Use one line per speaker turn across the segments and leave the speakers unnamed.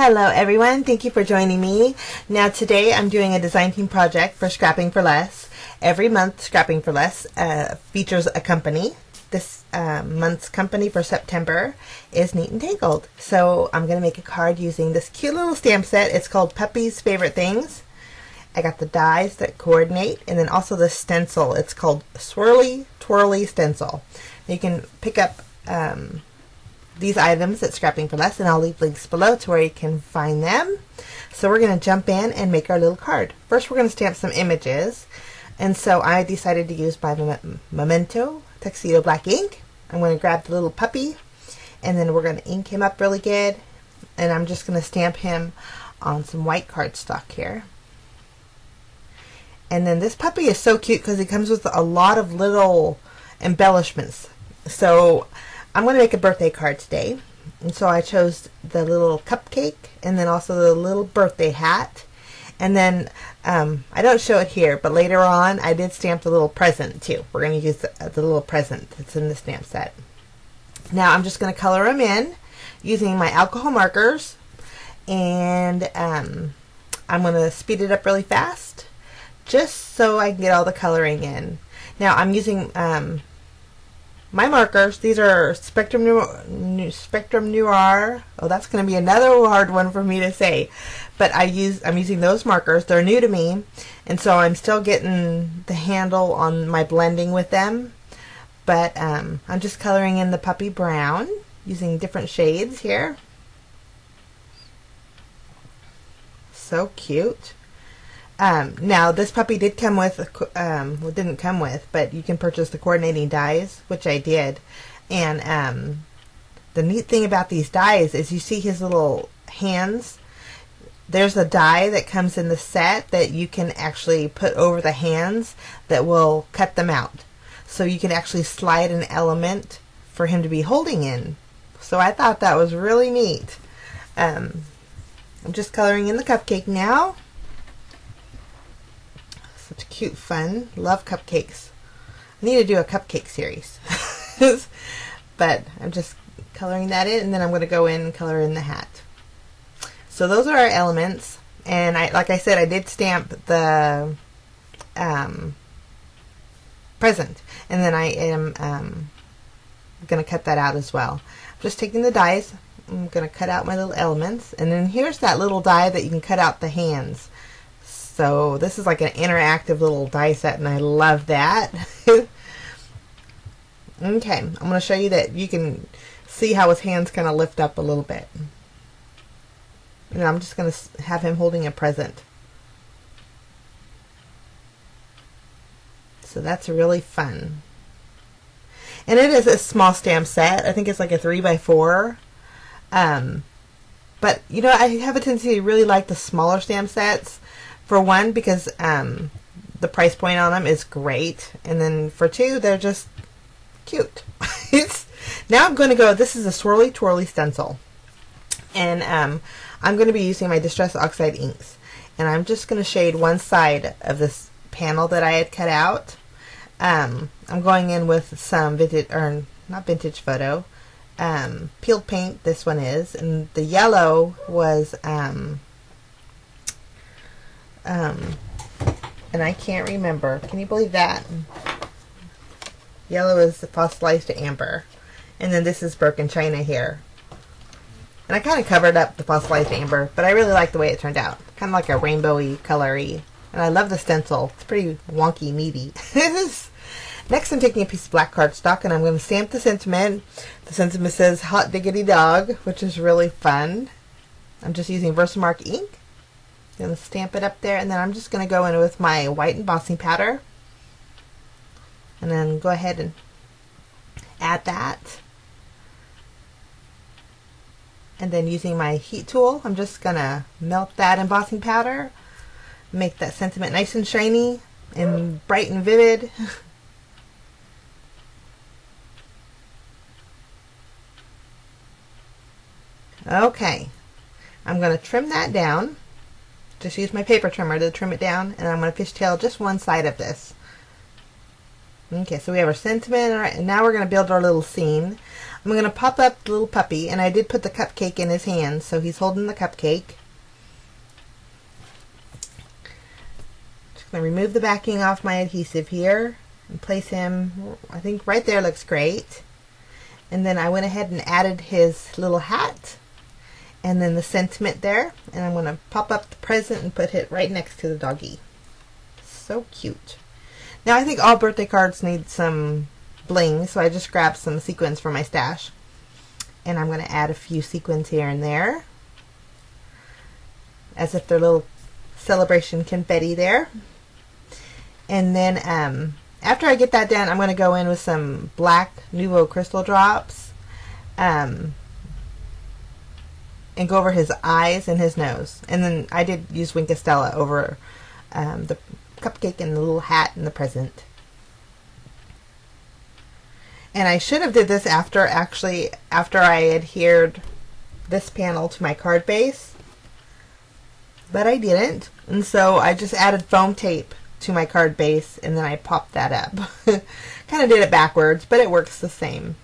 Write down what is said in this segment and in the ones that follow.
Hello everyone, thank you for joining me. Now today I'm doing a design team project for Scrapping for Less. Every month Scrapping for Less features a company. This month's company for September is Neat and Tangled. So I'm going to make a card using this cute little stamp set. It's called Puppy's Favorite Things. I got the dies that coordinate and then also the stencil. It's called Swirly Twirly Stencil. You can pick up these items at Scrapping for Less, and I'll leave links below to where you can find them. So we're going to jump in and make our little card. First we're going to stamp some images, and so I decided to use my Memento Tuxedo Black ink. I'm going to grab the little puppy, and then we're going to ink him up really good, and I'm just going to stamp him on some white cardstock here. And then this puppy is so cute because he comes with a lot of little embellishments. So I'm going to make a birthday card today, and so I chose the little cupcake and then also the little birthday hat, and then I don't show it here, but later on I did stamp the little present too. We're going to use the little present that's in the stamp set. Now I'm just going to color them in using my alcohol markers, and I'm going to speed it up really fast just so I can get all the coloring in. Now I'm using my markers. These are Spectrum Noir. Oh, that's going to be another hard one for me to say. But I'm using those markers. They're new to me, and so I'm still getting the handle on my blending with them. But I'm just coloring in the puppy brown using different shades here. So cute. Now this puppy did come with, well, didn't come with, but you can purchase the coordinating dies, which I did. And the neat thing about these dies is you see his little hands. There's a die that comes in the set that you can actually put over the hands that will cut them out. So you can actually slide an element for him to be holding in. So I thought that was really neat. I'm just coloring in the cupcake now. Such cute fun. Love cupcakes. I need to do a cupcake series. But I'm just coloring that in, and then I'm going to go in and color in the hat. So those are our elements, and like I said, I did stamp the present, and then I am going to cut that out as well. I'm just taking the dies. I'm going to cut out my little elements, and then here's that little die that you can cut out the hands. So this is like an interactive little die set, and I love that. Okay, I'm going to show you that you can see how his hands kind of lift up a little bit. And I'm just going to have him holding a present. So that's really fun. And it is a small stamp set. I think it's like a 3x4. But, you know, I have a tendency to really like the smaller stamp sets. For one, because the price point on them is great, and then for two, they're just cute. Now I'm going to go, this is a Swirly Twirly Stencil, and I'm going to be using my Distress Oxide inks, and I'm just going to shade one side of this panel that I had cut out. I'm going in with some vintage, or not vintage photo, peeled paint, this one is, and the yellow was and I can't remember. Can you believe that? Yellow is the fossilized amber. And then this is broken china here. And I kind of covered up the fossilized amber, but I really like the way it turned out. Kind of like a rainbowy, colory. And I love the stencil. It's pretty wonky, meaty. Next I'm taking a piece of black cardstock, and I'm going to stamp the sentiment. The sentiment says Hot Diggity Dog, which is really fun. I'm just using Versamark ink. Going to stamp it up there, and then I'm just going to go in with my white embossing powder, and then go ahead and add that. And then using my heat tool, I'm just going to melt that embossing powder, make that sentiment nice and shiny and bright and vivid. Okay, I'm going to trim that down. Just use my paper trimmer to trim it down, and I'm going to fishtail just one side of this. Okay, so we have our sentiment, all right, and now we're going to build our little scene. I'm going to pop up the little puppy, and I did put the cupcake in his hand, so he's holding the cupcake. Just going to remove the backing off my adhesive here and place him, I think right there looks great. And then I went ahead and added his little hat and then the sentiment there, and I'm going to pop up the present and put it right next to the doggy. So cute. Now I think all birthday cards need some bling, so I just grabbed some sequins from my stash, and I'm going to add a few sequins here and there as if they're little celebration confetti there. And then after I get that done, I'm going to go in with some black Nuvo crystal drops and go over his eyes and his nose. And then I did use Winkestella over the cupcake and the little hat and the present. And I should have did this after I adhered this panel to my card base, but I didn't. And so I just added foam tape to my card base and then I popped that up. Kind of did it backwards, but it works the same.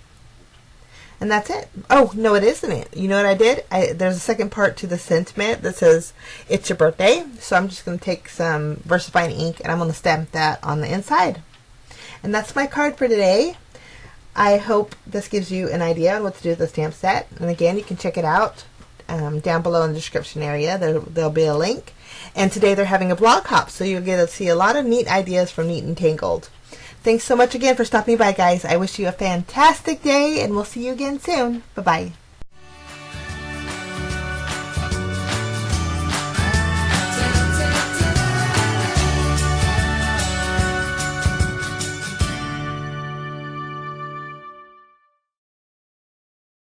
And that's it. Oh, no, it isn't it. You know what I did? There's a second part to the sentiment that says, it's your birthday. So I'm just going to take some VersaFine ink and I'm going to stamp that on the inside. And that's my card for today. I hope this gives you an idea on what to do with the stamp set. And again, you can check it out down below in the description area. There'll be a link. And today they're having a blog hop, so you'll get to see a lot of neat ideas from Neat and Tangled. Thanks so much again for stopping by, guys. I wish you a fantastic day, and we'll see you again soon. Bye-bye.